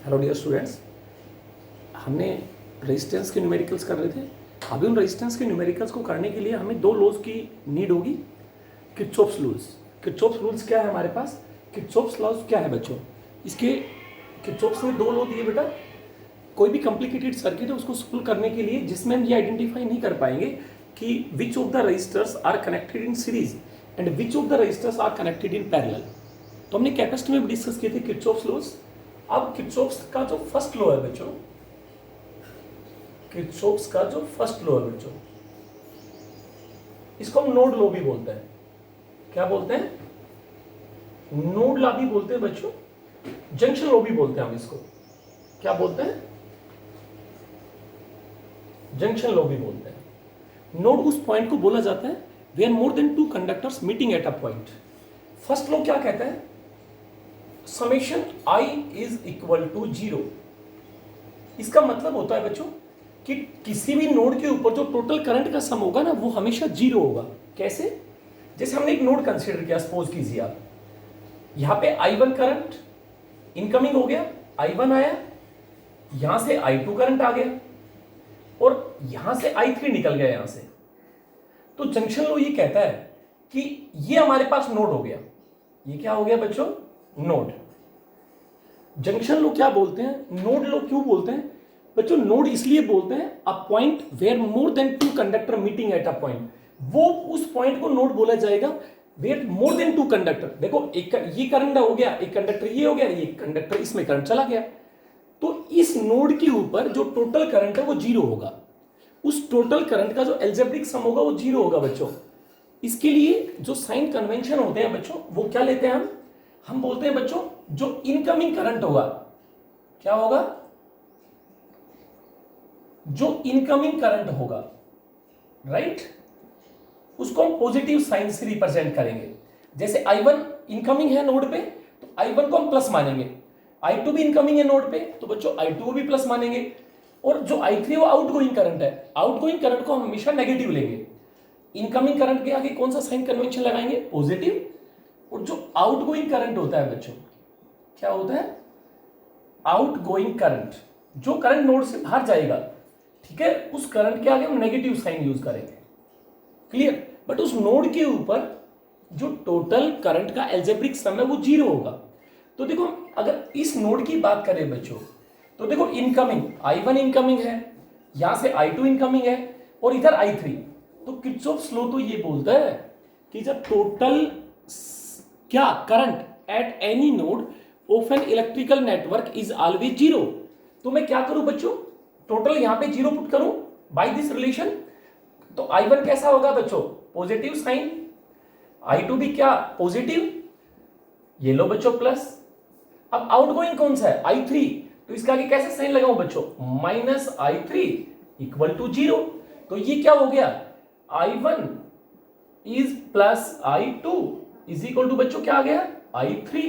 Hello dear students, हमने resistance के numericals कर रहे थे। अभी उन रेजिस्टेंस के न्यूमेरिकल्स को करने के लिए हमें दो लॉज की नीड होगी। Kirchhoff's laws. किरचॉफ्स रूल्स क्या है हमारे पास? किरचॉफ्स लॉज क्या है बच्चों? इसके किरचॉफ्स में दो लॉ दिए बेटा। कोई भी कॉम्प्लिकेटेड सर्किट है उसको सोल्व करने के लिए जिसमें हम ये आइडेंटिफाई नहीं कर पाएंगे कि which of the registers are connected in series and which of the registers are connected in parallel. तो हमने कैपेसिटर में डिस्कस किए थे किरचॉफ्स लॉज। अब किरचॉफ्स का जो फर्स्ट लॉ है बच्चों, किरचॉफ्स का जो फर्स्ट लॉ है बच्चों, इसको हम नोड लॉ भी बोलते हैं। क्या बोलते हैं? नोड लॉ भी बोलते हैं बच्चों, जंक्शन लॉ भी बोलते हैं हम इसको। क्या बोलते हैं? जंक्शन लॉ भी बोलते हैं। नोड उस पॉइंट को बोला जाता है where more than two conductors meeting at a point. First law क्या कहता है? Summation I is equal to 0। इसका मतलब होता है बच्चों कि किसी भी नोड के ऊपर जो टोटल करंट का सम होगा ना वो हमेशा 0 होगा। कैसे? जैसे हमने एक नोड कंसीडर किया, सपोज कीजिए आप, यहां पे I1 करंट इनकमिंग हो गया, I1 आया, यहां से I2 करंट आ गया और यहां से I3 निकल गया यहां से। तो जंक्शन लॉ ये कहता है कि ये हमारे पास नोड हो गया। ये क्या हो गया बच्चों? नोड। जंक्शन लॉ क्या बोलते हैं? नोड लॉ क्यों बोलते हैं बच्चों? नोड इसलिए बोलते हैं a point where more than two conductor meeting at a point. वो उस पॉइंट को नोड बोला जाएगा where more than two conductor. देखो, एक ये करंट हो गया, एक कंडक्टर ये हो गया, ये कंडक्टर इसमें करंट चला गया, तो इस नोड के ऊपर जो टोटल करंट है वो 0 होगा। उस टोटल करंट का जो एल्जेब्रिक सम होगा वो 0 होगा बच्चों। इसके लिए जो साइन कन्वेंशन होते हैं बच्चों वो क्या लेते हैं हम बोलते हैं बच्चों जो इनकमिंग करंट होगा, क्या होगा? जो इनकमिंग करंट होगा, राइट, उसको हम पॉजिटिव साइन से रिप्रेजेंट करेंगे। जैसे I1 इनकमिंग है नोड पे तो I1 को हम प्लस मानेंगे, I2 भी इनकमिंग है नोड पे तो बच्चों I2 को भी प्लस मानेंगे, और जो I3 वो आउटगोइंग करंट है, आउटगोइंग करंट को हम हमेशा नेगेटिव लेंगे। इनकमिंग करंट के आगे कौन सा साइन कन्वेंशन लगाएंगे? पॉजिटिव। और जो आउटगोइंग करंट होता है बच्चों, क्या होता है? आउटगोइंग करंट, जो करंट नोड से बाहर जाएगा, ठीक है, उस करंट के आगे हम नेगेटिव साइन यूज करेंगे। क्लियर? बट उस नोड के ऊपर जो टोटल करंट का एल्जेब्रिक सम है वो 0 होगा। तो देखो, अगर इस नोड की बात करें बच्चों तो देखो, इनकमिंग I1 इनकमिंग है, यहां से I2 इनकमिंग है और इधर I3। तो किरचॉफ्स लॉ तो ये बोलता है कि जब टोटल क्या current at any node of an electrical network is always 0। तो मैं क्या करूं बच्चों? टोटल यहां पे 0 पुट करूं बाय दिस रिलेशन। तो I1 कैसा होगा बच्चों? पॉजिटिव साइन, I2 भी क्या? पॉजिटिव। ये लो बच्चों प्लस। अब आउटगोइंग कौन सा है? I3। तो इसका आगे कैसे साइन लगाऊं बच्चों? -I3 equal to 0। तो ये क्या हो गया? I1 is plus I2 is equal to बच्चों क्या आ गया? I3।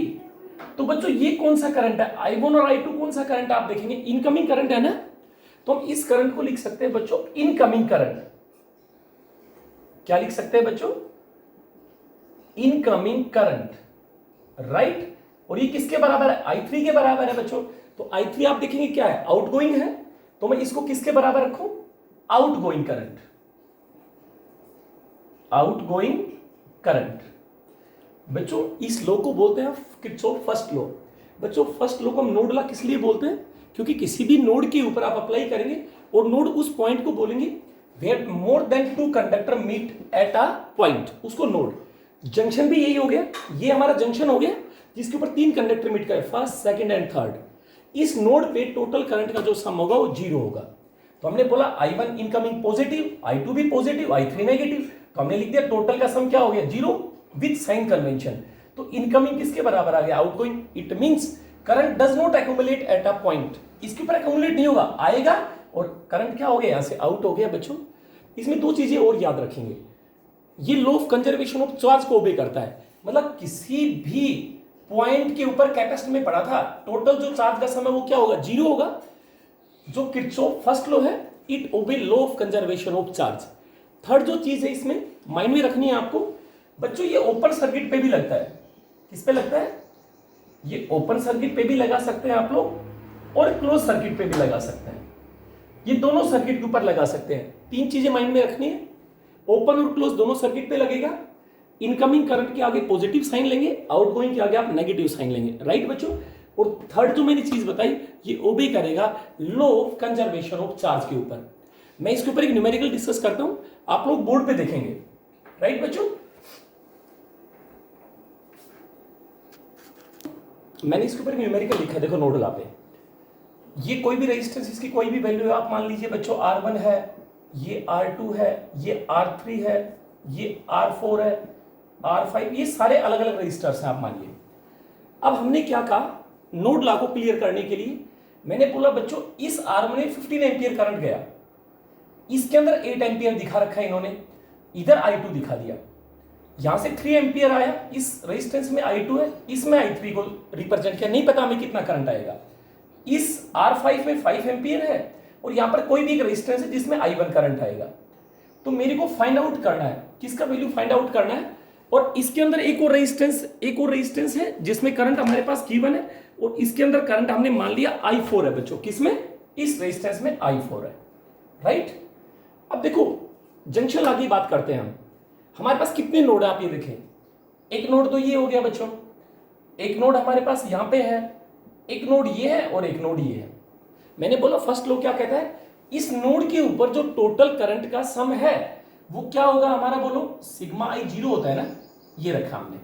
तो बच्चों ये कौन सा करंट है? I1 और I2 कौन सा करंट? आप देखेंगे इनकमिंग करंट है ना, तो हम इस करंट को लिख सकते हैं बच्चों इनकमिंग करंट। क्या लिख सकते हैं बच्चों? Incoming current, right. और ये किसके बराबर है? I3 के बराबर है बच्चों। तो I3 आप देखेंगे क्या है? आउटगोइंग है, तो मैं इसको किसके बराबर रखूं? Outgoing current, outgoing current. बच्चों इस लॉ को बोलते हैं किरचॉफ फर्स्ट लॉ। बच्चों फर्स्ट लॉ को हम नोड लॉ किस लिए बोलते हैं? क्योंकि किसी भी नोड के ऊपर आप अप्लाई करेंगे और नोड उस पॉइंट को बोलेंगे where more than two conductor meet at a point, उसको नोड। जंक्शन भी यही हो गया, ये हमारा जंक्शन हो गया जिसके ऊपर 3 कंडक्टर मीट करे, फर्स्ट, सेकंड एंड थर्ड। इस नोड पे टोटल करंट का जो सम होगा वो 0 होगा। तो हमने बोला I1 इनकमिंग पॉजिटिव, I2 भी पॉजिटिव, I3 नेगेटिव, तो हमने लिख दिया टोटल का सम क्या हो गया? 0 विद साइन कन्वेंशन। तो इनकमिंग किसके बराबर आ गया? Outgoing. It means current does not accumulate eight a point. इसके ऊपर एक्यूमुलेट नहीं होगा, आएगा और करंट क्या हो गया? यहां से आउट हो गया बच्चों। इसमें 2 चीजें और याद रखेंगे। ये law of conservation of charge को ओबे करता है। मतलब किसी भी पॉइंट के ऊपर कैपेसिटर में पड़ा था, टोटल जो चार्ज का सम है वो क्या होगा? 0 होगा। जो किरचॉफ फर्स्ट लॉ है, it obey law of conservation of charge. Third जो चीज है इसमें माइंड में रखनी है आपको बच्चों, ये ओपन सर्किट पे भी लगता है। किस पे लगता है? ये ओपन सर्किट पे भी लगा सकते हैं आप लोग और क्लोज सर्किट पे भी लगा सकते हैं। ये दोनों सर्किट के ऊपर लगा सकते हैं। तीन चीजें माइंड में रखनी है, ओपन और क्लोज दोनों सर्किट पे लगेगा। इनकमिंग करंट के आगे पॉजिटिव साइन लेंगे, आउटगोइंग के आगे आप नेगेटिव साइन लेंगे, राइट बच्चों। और थर्ड जो मैंने चीज बताई ये ओबे करेगा law of conservation of charge के ऊपर। मैं इसके ऊपर एक न्यूमेरिकल डिस्कस करता हूं, आप लोग बोर्ड पे देखेंगे, राइट बच्चों। मैंने इसके ऊपर एक न्यूमेरिकल लिखा है, देखो नोड ला पे। ये कोई भी रेजिस्टेंस, इसकी कोई भी वैल्यू है, आप मान लीजिए बच्चों R1 है, ये R2 है, ये R3 है, ये R4 है, R5, ये सारे अलग अलग रजिस्टर्स हैं आप मानिए। अब हमने क्या कहा, नोड लॉ को क्लियर करने के लिए मैंने बोला बच्चों इस R1 में 15 एम्पियर करंट गया, इसके अंदर 8 एम्पियर दिखा रखा है इन्होंने, इधर I2 दिखा दिया, यहां से 3 एम्पियर आया, इस रेजिस्टेंस में I2 है, इसमें I3 को रिप्रेजेंट किया, नहीं पता हमें कितना करंट आएगा। इस R5 में 5 एम्पियर है और यहां पर कोई भी एक रेजिस्टेंस है जिसमें I1 करंट आएगा। तो मेरे को फाइंड आउट करना है, किसका वैल्यू फाइंड आउट करना है। और इसके अंदर एक और रेजिस्टेंस है जिसमें करंट हमारे पास गिवन है, और इसके अंदर करंट हमने मान लिया I4 है बच्चों, किसमें, इस रेजिस्टेंस में I4 है, राइट। अब देखो जंक्शन लॉ की बात करते हैं हम, हमारे पास कितने नोड है आप ये देखें। एक नोड तो ये हो गया बच्चों, एक नोड हमारे पास यहां पे है, एक नोड ये है और एक नोड ये है। मैंने बोला फर्स्ट लॉ क्या कहता है, इस नोड के ऊपर जो टोटल करंट का सम है वो क्या होगा हमारा, बोलो सिग्मा आई 0 होता है ना, ये रखा हमने।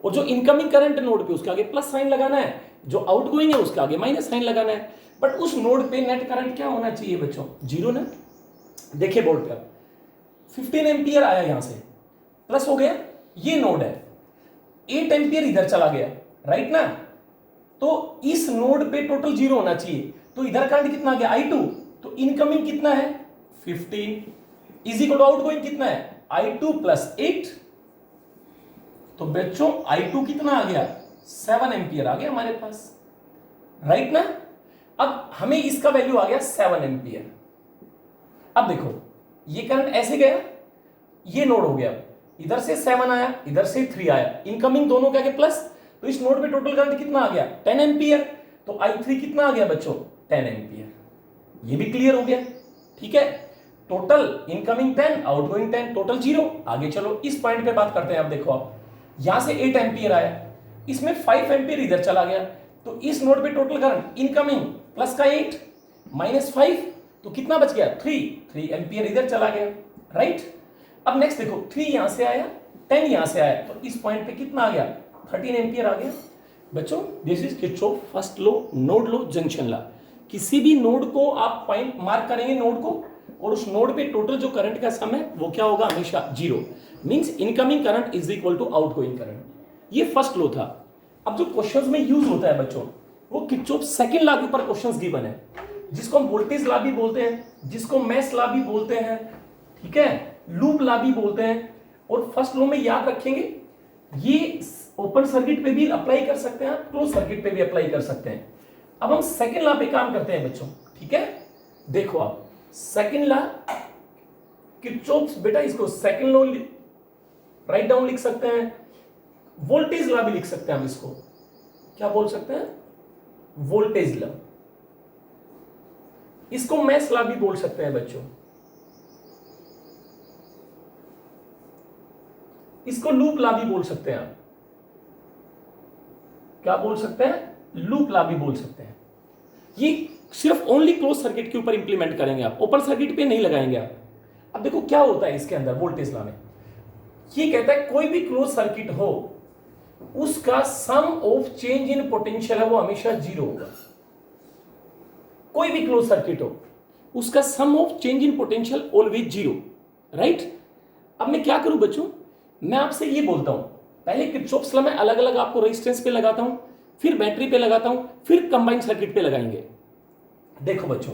और जो इनकमिंग करंट नोड पे उसके आगे प्लस साइन लगाना है, जो आउटगोइंग है उसके आगे माइनस साइन लगाना है। बट उस नोड पे नेट करंट क्या होना चाहिए बच्चों, 0 ना। देखिए बोर्ड पे 15 एम्पियर आया यहां से, प्लस हो गया, ये नोड है, 8 एम्पियर इधर चला गया, राइट ना। तो इस नोड पे टोटल 0 होना चाहिए, तो इधर करंट कितना आ गया I2, तो इनकमिंग कितना है 15 इज इक्वल टू आउटगोइंग कितना है I2 प्लस 8। तो बच्चों I2 कितना आ गया 7 एम्पियर आ गया हमारे पास, राइट ना। अब हमें इसका वैल्यू आ गया 7 एम्पियर। अब देखो ये करंट ऐसे गया, ये नोड हो गया, इधर से 7 आया, इधर से 3 आया, इनकमिंग दोनों क्या प्लस, तो इस नोड पे टोटल करंट कितना आ गया 10 एम्पियर। तो I3 कितना आ गया बच्चों 10 एम्पियर, ये भी क्लियर हो गया, ठीक है। Total incoming 10, outgoing 10, total 0। आगे चलो इस पॉइंट पे बात करते हैं। अब देखो आप यहां से 8 एम्पियर आया, इसमें 5 एम्पियर इधर चला गया, तो इस नोड पे टोटल करंट इनकमिंग प्लस का 8 माइनस 5, तो कितना बच गया 3 एम्पियर इधर चला गया, राइट। अब नेक्स्ट देखो 3 यहां से आया, 10 यहां से आया, तो इस पॉइंट पे कितना आ गया 13 एम्पियर आ गया। बच्चों this is Kirchhoff first law, node law, junction law. किसी भी नोड को आप पॉइंट मार्क करेंगे नोड को, और उस नोड पे टोटल जो करंट का सम है वो क्या होगा हमेशा 0, means incoming current is equal to outgoing current. ये फर्स्ट लॉ था। अब जो क्वेश्चंस में यूज होता है बच्चों वो किरचॉफ सेकंड लॉ के ऊपर क्वेश्चंस गिवन है, जिसको हम वोल्टेज लॉ भी बोलते हैं, जिसको मेश लॉ भी बोलते हैं, ठीक है, लूप लॉ भी बोलते हैं। और फर्स्ट लॉ में याद रखेंगे ये ओपन सर्किट पे भी अप्लाई कर सकते हैं, क्लोज सर्किट पे भी अप्लाई कर सकते हैं। अब हम सेकंड लॉ पे काम करते हैं बच्चों, ठीक है। देखो आप सेकंड लॉ किरचॉफ, बेटा इसको सेकंड लॉ राइट डाउन लिख सकते हैं, वोल्टेज लॉ भी लिख सकते हैं हम इसको, क्या बोल सकते हैं वोल्टेज लॉ, इसको मेश लॉ भी बोल सकते हैं बच्चों, इसको लूप लॉ भी बोल सकते हैं आप, क्या बोल सकते हैं लूप लॉ भी बोल सकते हैं। ये सिर्फ ओनली क्लोज सर्किट के ऊपर इंप्लीमेंट करेंगे आप, ओपन सर्किट पे नहीं लगाएंगे आप। अब देखो क्या होता है इसके अंदर वोल्टेज लॉ में, ये कहता है कोई भी क्लोज सर्किट हो उसका sum of change in potential है वो हमेशा 0 होगा। कोई भी क्लोज सर्किट हो उसका sum of change in potential always 0, right. अब मैं क्या करूं बच्चों, मैं आपसे ये बोलता हूं, पहले किरचॉफ्स लॉ में अलग अलग आपको रेजिस्टेंस पे लगाता हूं, फिर बैटरी पे लगाता हूं, फिर कंबाइंड सर्किट पे लगाएंगे। देखो बच्चों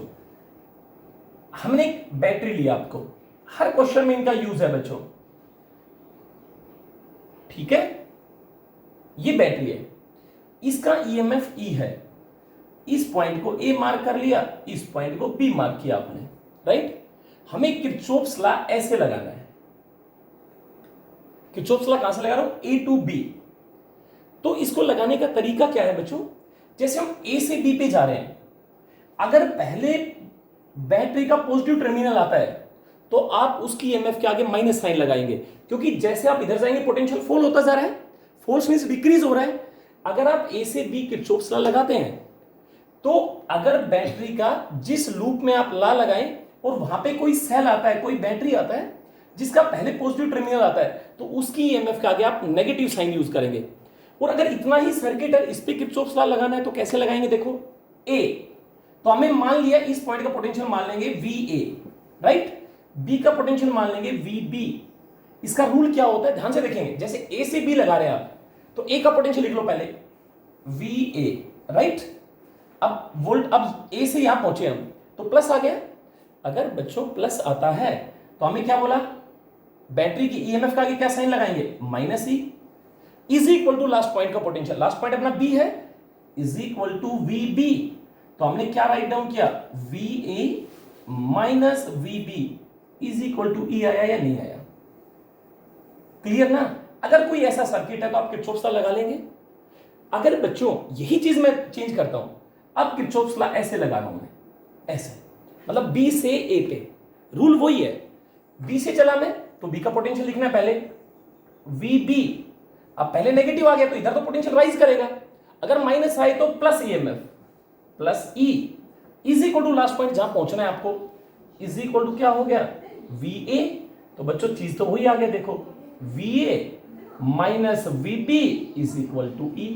हमने एक बैटरी लिया, आपको हर क्वेश्चन में इनका यूज है बच्चों, ठीक है। ये बैटरी है, इसका ईएमएफ ई है, इस पॉइंट को ए मार्क कर लिया, इस पॉइंट को बी मार्क किया आपने, राइट। हमें किरचॉफ्स लॉ ऐसे लगाना है, किरचॉफ्स लॉ कहां से लगा रहा हूं ए टू बी। तो इसको लगाने का तरीका क्या है बच्चों, जैसे हम ए से बी पे जा रहे हैं अगर पहले बैटरी का पॉजिटिव टर्मिनल आता है तो आप उसकी ईएमएफ के आगे माइनस साइन लगाएंगे, क्योंकि जैसे आप इधर जाएंगे पोटेंशियल फॉल होता जा रहा है, फोर्स मींस डिक्रीज हो रहा है। अगर आप ए से बी किरचॉफ्स लॉ लगाते हैं तो अगर बैटरी का जिस लूप में आप लॉ लगाएं और वहां पे कोई सेल आता है, कोई बैटरी आता है जिसका पहले पॉजिटिव टर्मिनल आता है, तो उसकी ईएमएफ के आगे आप नेगेटिव साइन यूज करेंगे। और अगर इतना ही सर्किट है, इस पे किरचॉफ्स लॉ लगाना है तो कैसे लगाएंगे, देखो ए, तो हमें मान लिया इस पॉइंट का पोटेंशियल मान लेंगे वी ए, राइट, बी का पोटेंशियल मान लेंगे वी बी। इसका रूल क्या होता है, ध्यान से देखेंगे, जैसे ए से बी लगा रहे हैं आप, तो ए का पोटेंशियल लिख लो पहले वी ए, राइट। अब ए से यहां पहुंचे हम तो प्लस आ गया। अगर बच्चों प्लस आता है तो हमें क्या बोला, बैटरी की ईएमएफ का आगे क्या साइन लगाएंगे, minus E, is equal to last point का पोटेंशियल, लास्ट पॉइंट अपना बी है, is equal to V B. तो हमने क्या राइट डाउन किया, V A minus V B is equal to E. आया या नहीं आया, क्लियर ना। अगर कोई ऐसा सर्किट है तो आप किरचॉफ्स लॉ लगा लेंगे। अगर बच्चों यही चीज मैं चेंज करता हूं, अब किरचॉफ्स लॉ ऐसे लगा रहा हूं मैं, ऐसे, मतलब बी से ए पे, रूल वही है, बी से चला मैं तो बी का पोटेंशियल लिखना है पहले वी बी। अब पहले नेगेटिव आ गया तो इधर तो पोटेंशियल राइज करेगा, अगर माइनस आए तो plus EMF plus E is equal to last point जहां पहुंचना है आपको, इज इक्वल टू क्या हो गया, वी ए। तो बच्चों चीज तो वही आ गया, देखो V A minus V B is equal to E.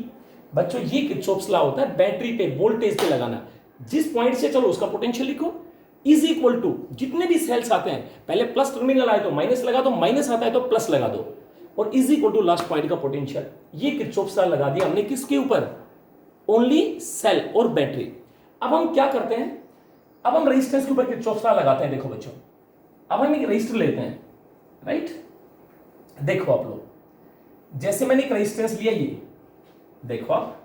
बच्चों ये किरचॉफ्स लॉ होता है बैटरी पे वोल्टेज पे लगाना, जिस पॉइंट से चलो उसका पोटेंशियल लिखो, इज इक्वल टू जितने भी सेल्स आते हैं, पहले प्लस टर्मिनल आए तो माइनस लगा दो, माइनस आता है तो प्लस लगा दो, और is equal to last point का पोटेंशियल। ये किरचॉफ्स लॉ लगा दिया हमने किसके ऊपर, ओनली सेल और बैटरी। अब हम क्या करते हैं, अब हम रेजिस्टेंस के ऊपर किरचॉफ्स लॉ लगाते हैं। देखो बच्चों, अब हम एक रेजिस्टर लेते हैं, राइट, देखो आप लोग, जैसे मैंने एक रेजिस्टेंस लिया, ये देखो आप,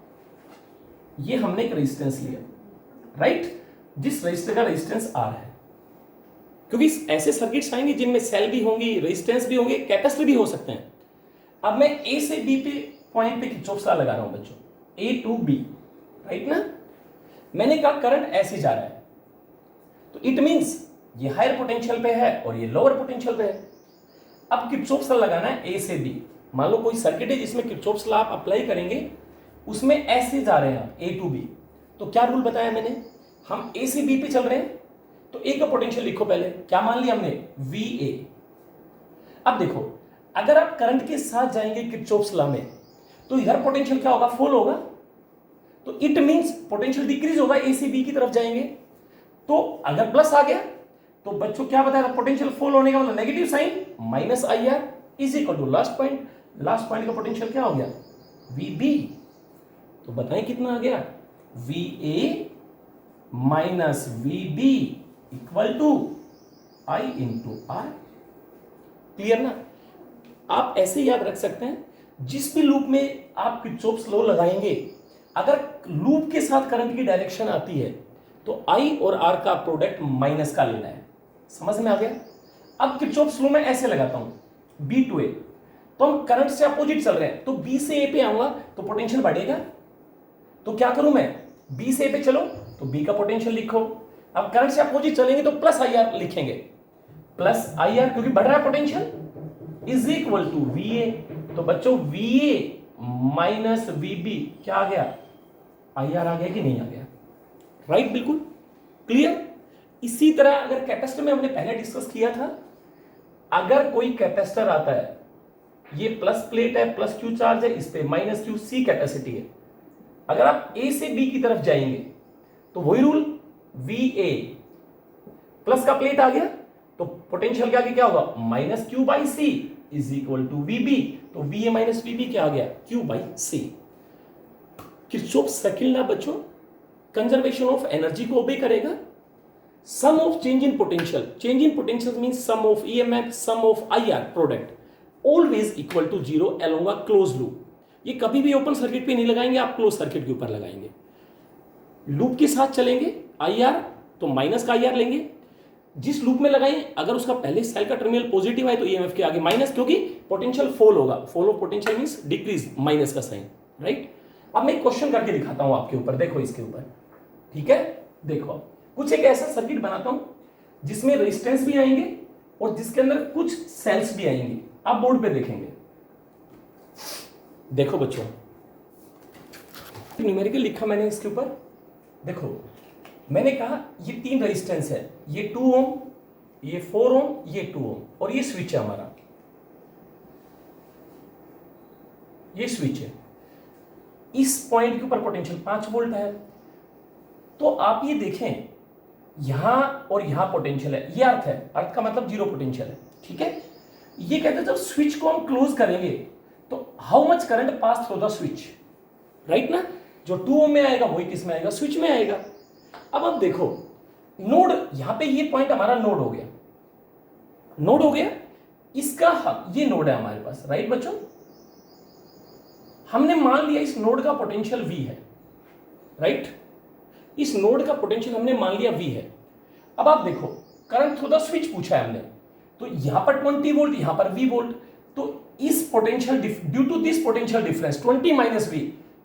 ये हमने एक रेजिस्टेंस लिया, राइट, जिस रेजिस्टर का रेजिस्टेंस आर है, क्योंकि ऐसे सर्किट्स आएंगे जिनमें सेल भी होंगी, रेजिस्टेंस भी होंगे, कैपेसिटर भी हो सकते हैं। अब मैं ए से बी पे पॉइंट पे किरचॉफ्स लॉ लगा रहा हूं बच्चों, ए टू बी, राइट ना। मैंने कहा करंट ऐसे जा रहा है, तो इट मींस ये हायर पोटेंशियल पे है और ये लोअर पोटेंशियल पे है। अब किरचॉफ्स लॉ लगाना है ए से बी। मान लो कोई सर्किट है जिसमें किरचॉफ्स लॉ आप अप्लाई करेंगे, उसमें ऐसे जा रहे हैं ए टू बी, तो क्या रूल बताया मैंने, हम ए से बी पे चल रहे हैं तो ए का पोटेंशियल लिखो पहले, क्या मान लिया हमने, वी ए। अब देखो, अगर आप करंट के साथ जाएंगे किरचॉफ्स लॉ में तो इधर पोटेंशियल क्या होगा, फॉल होगा, तो इट मींस पोटेंशियल डिक्रीज होगा, ए से बी की तरफ जाएंगे। तो अगर प्लस आ गया तो बच्चों क्या बताया, पोटेंशियल फॉल होने का मतलब negative sign, minus I R is equal to last point, last point का पोटेंशियल क्या हो गया, वी बी। तो बताएं कितना आ गया, V A minus V B equal to I into R. Clear ना। आप ऐसे याद रख सकते हैं, जिस भी लूप में आप किरचॉफ्स लॉ लगाएंगे, अगर लूप के साथ करंट की डायरेक्शन आती है तो आई और आर का प्रोडक्ट माइनस का लेना है। समझ में आ गया। अब किरचॉफ्स लॉ में ऐसे लगाता हूं, बी टू ए, तो हम करंट से अपोजिट चल रहे हैं, तो बी से ए पे आऊंगा तो पोटेंशियल बढ़ेगा। तो क्या करूं मैं, बी से ए पे चलो तो बी का पोटेंशियल लिखो। अब करंट से अपोजिट चलेंगे तो प्लस आई आर लिखेंगे, प्लस आई आर क्योंकि बढ़ रहा है potential, is equal to V A. तो बच्चों V A minus V B क्या आ गया, आई आर आ गया कि नहीं आ गया, राइट, बिल्कुल क्लियर। इसी तरह अगर कैपेसिटर में हमने पहले डिस्कस किया था, अगर कोई कैपेसिटर आता है, ये प्लस प्लेट है, प्लस क्यू चार्ज है, इस पे माइनस क्यू सी कैपेसिटी है, अगर आप ए से बी की तरफ जाएंगे तो वही रूल, वी ए प्लस का प्लेट आ गया तो पोटेंशियल के आगे क्या होगा, minus Q by C is equal to V B. तो V A minus V B क्या आ गया, Q by C. Kirchhoff's second law बच्चों कंजर्वेशन ऑफ एनर्जी को ओबे करेगा। Sum of change in potential, change in potential means sum of EMF, sum of IR product always equal to zero along a close loop. ये कभी भी open circuit पे नहीं लगाएंगे, आप क्लोज सर्किट के ऊपर लगाएंगे। लूप के साथ चलेंगे, आईआर तो माइनस का आईआर लेंगे, जिस लूप में लगाएं अगर उसका पहले सेल का टर्मिनल पॉजिटिव है तो ईएमएफ के आगे माइनस, क्योंकि पोटेंशियल फॉल होगा, fall of potential means decrease, minus का साइन, राइट। अब मैं क्वेश्चन करके दिखाता हूं आपके ऊपर, देखो इसके ऊपर, ठीक है। देखो कुछ एक ऐसा सर्किट बनाता हूं जिसमें रेजिस्टेंस भी आएंगे और जिसके अंदर कुछ सेल्स भी आएंगे। आप बोर्ड पे देखेंगे। देखो बच्चों, न्यूमेरिकल लिखा मैंने इसके ऊपर। देखो मैंने कहा ये 3 रेजिस्टेंस है, ये 2 ओम, ये 4 ओम, ये 2 ओम, और ये स्विच है हमारा, ये स्विच है। इस पॉइंट के ऊपर पोटेंशियल 5 वोल्ट है। तो आप ये देखें, यहां और यहां पोटेंशियल है, ये अर्थ है, अर्थ का मतलब 0 पोटेंशियल है, ठीक है। ये कहते हैं जब स्विच को हम क्लोज करेंगे तो how much current pass through the switch, right ना। जो 2 ओम में आएगा वही किस में आएगा, स्विच में आएगा। अब देखो नोड, यहां पे ये पॉइंट हमारा नोड हो गया, नोड हो गया इसका, ये नोड है हमारे पास, राइट बच्चों। हमने मान लिया इस नोड का पोटेंशियल V है, राइट। इस नोड का पोटेंशियल हमने मान लिया V है। अब आप देखो करंट थ्रू द स्विच पूछा है हमने, तो यहां पर 20 वोल्ट, यहां पर V वोल्ट, तो इस potential due to this potential difference 20 minus V,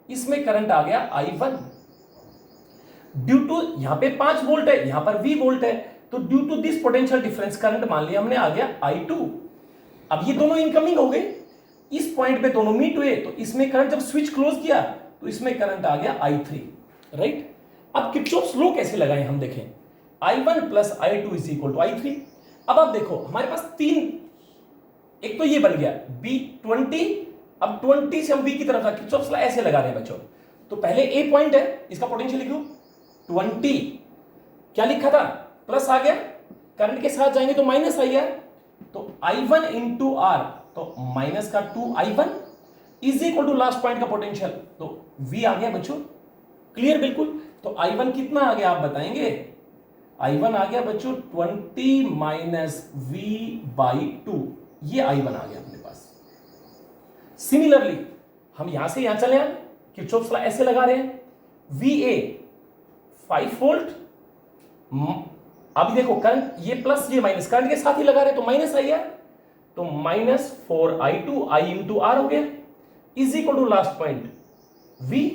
इसमें करंट आ गया I1। ड्यू टू यहां पे 5 वोल्ट है, यहां पर V वोल्ट है, तो due to this potential difference current मान लिया हमने आ गया I2। अब ये दोनों इनकमिंग हो गए, इस पॉइंट पे दोनों मीट हुए, तो इसमें करंट जब स्विच क्लोज किया तो इसमें करंट आ गया I3, राइट। अब किरचॉफ्स लॉ कैसे लगाएं हम देखें, I1 plus I2 is equal to I3। अब आप देखो हमारे पास 3, एक तो ये बन गया B20, अब 20 से हम V की तरफ था, किरचॉफ्स लॉ ऐसे लगा रहे हैं बच्चों। तो पहले A पॉइंट है, इसका पोटेंशियल लिख लो 20, क्या लिखा था, प्लस आ गया, करंट के साथ जाएंगे तो माइनस आई है, तो I1 इंटू R, तो माइनस का 2I1 is equal to last point का पोटेंशियल, तो V आ गया बच्चों, क्लियर बिल्कुल। तो I1 कितना आ गया आप बताएंगे, I1 आ गया बच्चों 20 माइनस V/2, ये I1 आ गया अपने पास। सिमिलरली हम यहां से यहां चले, किरचॉफ्स लॉ ऐसे लगा रहे हैं, VA 5 वोल्ट, अभी देखो करंट ये प्लस ये माइनस करंट के साथ ही लगा रहे, तो माइनस आई है, तो minus 4I2 I into R हो गया, is equal to last point V।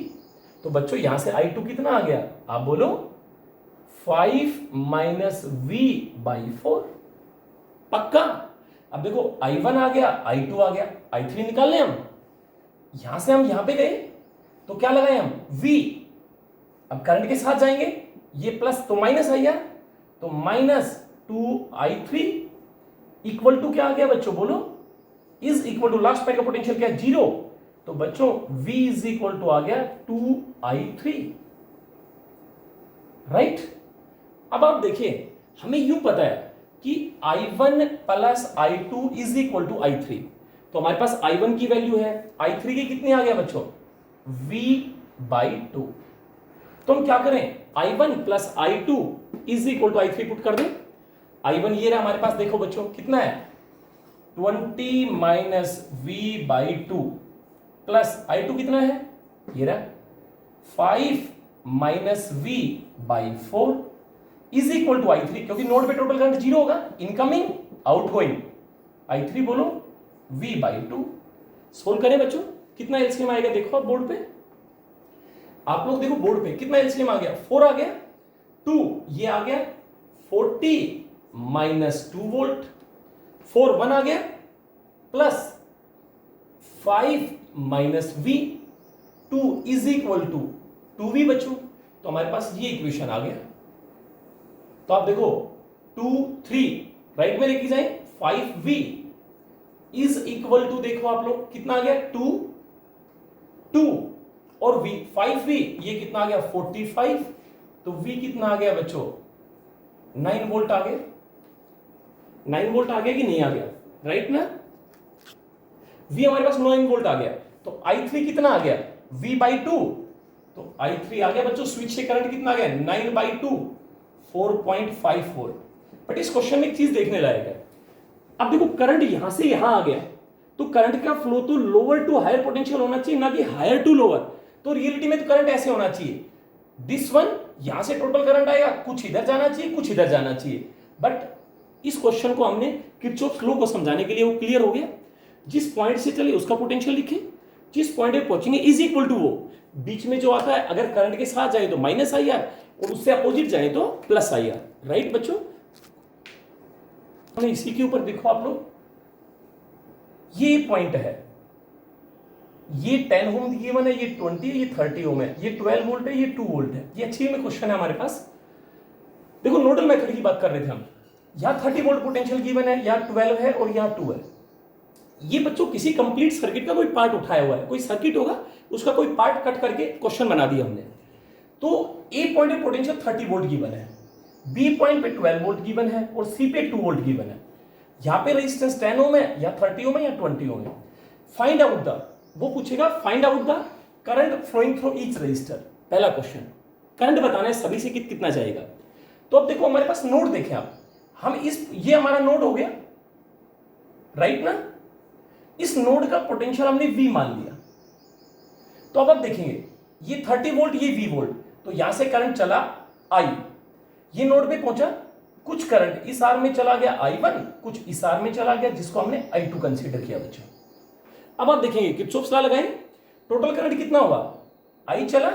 तो बच्चों यहां से I2 कितना आ गया, आप बोलो 5 माइनस V/4, पक्का। अब देखो I1 आ गया, I2 आ गया, I3 निकाल लें हम, यहां से हम यहां पे गए तो क्या लगाए हम V, अब करंट के साथ जाएंगे, ये प्लस तो माइनस आ गया, तो माइनस 2I3 इक्वल टू क्या आ गया बच्चों बोलो, is equal to last point का पोटेंशियल क्या है 0, तो बच्चों V इज इक्वल टू आ गया 2I3, राइट। अब आप देखिए हमें यूं पता है कि I1 plus I2 is equal to I3, तो हमारे पास I1 की वैल्यू है, I3 की कितनी आ गया बच्चों V/2, तो हम क्या करें I1 plus I2 is equal to I3 put कर दें। I1 ये रहा हमारे पास, देखो बच्चों कितना है 20 माइनस V/2 प्लस I2 कितना है, ये रहा 5 minus V/4 is equal to I3, क्योंकि नोड पे टोटल करंट 0 होगा, इनकमिंग आउटगोइंग, I3 बोलो V/2। सोल्व करें बच्चों, कितना एलसीएम आएगा देखो आप बोर्ड पे, आप लोग देखो बोर्ड पे कितना एलसीएम आ गया, 4 आ गया, 2 ये आ गया 40 माइनस 2 वोल्ट, 4 1 आ गया, plus 5 minus V/2 is equal to 2V बच्चों, तो हमारे पास ये इक्वेशन आ गया। तो आप देखो 2 3 राइट में लेके जाए, 5V इज इक्वल टू, देखो आप लोग कितना आ गया 2 और V 5V ये कितना आ गया 45, तो V कितना आ गया बच्चों 9 वोल्ट आ गया, 9 वोल्ट आ गया कि नहीं आ गया, राइट ना। V हमारे पास 9 वोल्ट आ गया, तो I3 कितना आ गया V/2, तो I3 आ गया बच्चों, स्विच से करंट कितना आ गया 9/2 4.5 वोल्ट। बट इस क्वेश्चन में एक चीज देखने लायक है, अब देखो करंट यहां से यहां आ गया, तो करंट का फ्लो तो लोअर टू हायर पोटेंशियल होना चाहिए, ना कि हायर टू लोअर। तो रियलिटी में तो करंट ऐसे होना चाहिए, दिस वन यहां से टोटल करंट आएगा, कुछ इधर जाना चाहिए, कुछ इधर जाना चाहिए। बट इस क्वेश्चन को हमने किरचॉफ लॉ को समझाने के लिए वो क्लियर हो गया, जिस पॉइंट से चले उसका पोटेंशियल लिखे, जिस पॉइंट पे पहुंचेंगे इज इक्वल टू वो बीच में जो आता है, अगर करंट के साथ जाए तो माइनस आई आर, और उससे अपोजिट जाए तो प्लस आई आर, राइट बच्चों। इसी के ऊपर देखो आप लोग, ये पॉइंट है, ये 10 ओम गिवन है, ये 20 है, ये 30 ओम है, ये 12 वोल्ट है, ये 2 वोल्ट है। ये अच्छी में क्वेश्चन है हमारे पास। देखो नोडल मेथड की बात कर रहे थे हम, यहां 30 वोल्ट पोटेंशियल गिवन है, यहां 12 है और यहां 2 है। ये बच्चों किसी कंप्लीट सर्किट का कोई पार्ट उठाया हुआ है, कोई सर्किट होगा उसका कोई पार्ट कट करके क्वेश्चन बना दिया हमने। तो ए पॉइंट पे पोटेंशियल 30 वोल्ट गिवन है, बी पॉइंट पे 12 वोल्ट गिवन है और सी पे 2 वोल्ट गिवन है। यहां पे रेजिस्टेंस 10 ओम है या 30 ओम है या 20 ओम है। फाइंड आउट द, वो पूछेगा find out the current flowing through each resistor. पहला क्वेश्चन, करंट बताना है सभी से कितना जाएगा। तो अब देखो हमारे पास नोड देखें आप, हम ये हमारा नोड हो गया, राइट ना। इस नोड का पोटेंशियल हमने V मान लिया। तो अब आप देखेंगे ये 30 वोल्ट, ये V वोल्ट, तो यहां से करंट चला I, ये नोड पे पहुंचा, कुछ करंट इस आर में चला गया I1, कुछ इस आर में चला गया जिसको हमने I2 कंसीडर किया बच्चों। अब आप देखेंगे किरचॉफ्स लॉ लगाएं, टोटल करंट कितना होगा, I चला,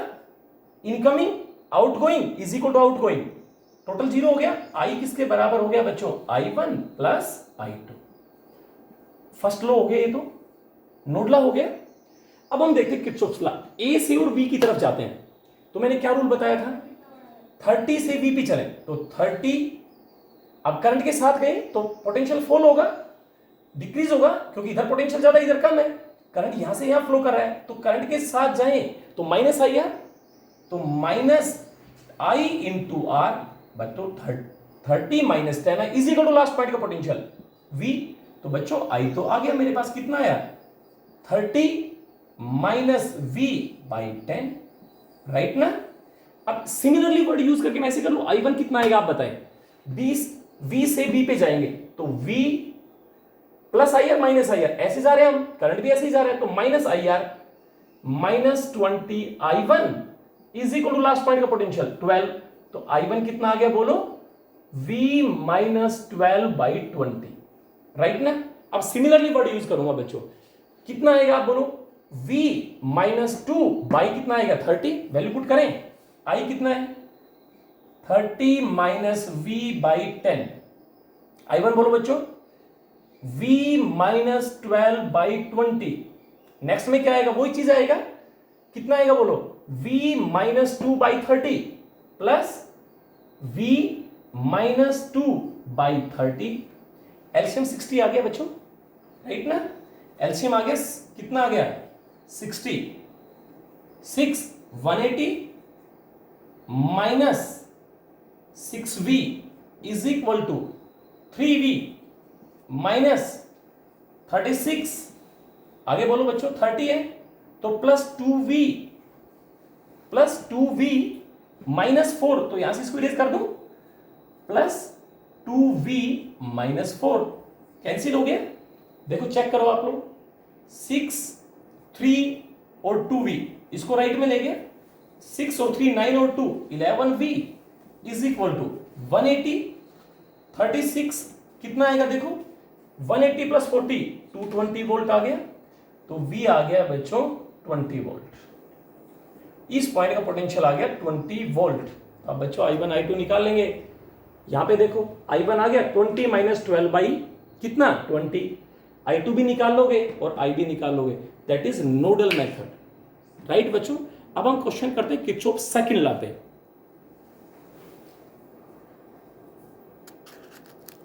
incoming outgoing is equal to outgoing, total 0 हो गया। I किसके बराबर हो गया बच्चों, I1 plus I2। First law हो गया, ये तो नोड लॉ हो गया। अब हम देखते हैं किरचॉफ्स लॉ, ए से और बी की तरफ जाते हैं। तो मैंने क्या रूल बताया था, 30 से वी पे चले तो 30, अब करंट के साथ गए तो पोटेंशियल फॉल होगा, डिक्रीज होगा, क्योंकि इधर पोटेंशियल ज्यादा इधर कम है, करंट यहां से यहां फ्लो कर रहा है। तो करंट के साथ जाए तो माइनस आई आर, तो माइनस आई इंटू आर, बच्चों 30 minus 10 is equal to last point का पोटेंशियल वी। तो बच्चों आई तो आ गया मेरे पास, कितना आया 30 माइनस वी बाई 10, राइट ना। अब सिमिलरली वर्ड यूज करके मैं ऐसे कर लूं, I1 कितना आएगा आप बताएं, V से B पे जाएंगे तो V plus I R minus I are, ऐसे जा रहे हैं हम, करंट भी ऐसे ही जा रहा है, तो minus I R minus 20 I1 is equal to last point का पोटेंशियल 12। तो I1 कितना आ गया बोलो, V माइनस 12 बाई 20, राइट ना। अब सिमिलरली वर्ड यूज करूंगा बच्चों, कितना आएगा आप बोलो, V माइनस 2 बाई कितना आएगा 30, वैल्यू पुट करें, I कितना है 30 माइनस V बाई 10, I1 बोलो बच्चों V माइनस 12 बाई 20। नेक्स्ट में क्या आएगा, वही चीज आएगा, कितना आएगा बोलो, V minus 2 by 30 plus V minus 2 by 30। LCM 60 आ गया बच्चों, राइट ना। एलसीएम आ गया, कितना आ गया 60, 6 180 minus 6V is equal to 3V minus 36, आगे बोलो बच्चों 30 है तो प्लस 2V माइनस 4, तो यहां से इसको इरेज कर दो, प्लस 2V माइनस 4 कैंसिल हो गया। देखो चेक करो आप लोग, 6 3 और 2V, इसको राइट में ले गए, 6 और 3 9 और 2 11V इज इक्वल टू 180, 36 कितना आएगा देखो, 180 प्लस 40 220 वोल्ट आ गया, तो V आ गया बच्चों 20 वोल्ट। इस पॉइंट का पोटेंशियल आ गया 20 वोल्ट। अब बच्चों I1 I2 निकाल लेंगे, यहां पे देखो I1 आ गया 20 माइनस 12 बाई कितना 20, I2 भी निकाल लोगे और I भी निकाल लोगे, that is nodal method, right बच्चों। अब हम क्वेश्चन करते हैं किरचॉफ सेकंड लॉ पे।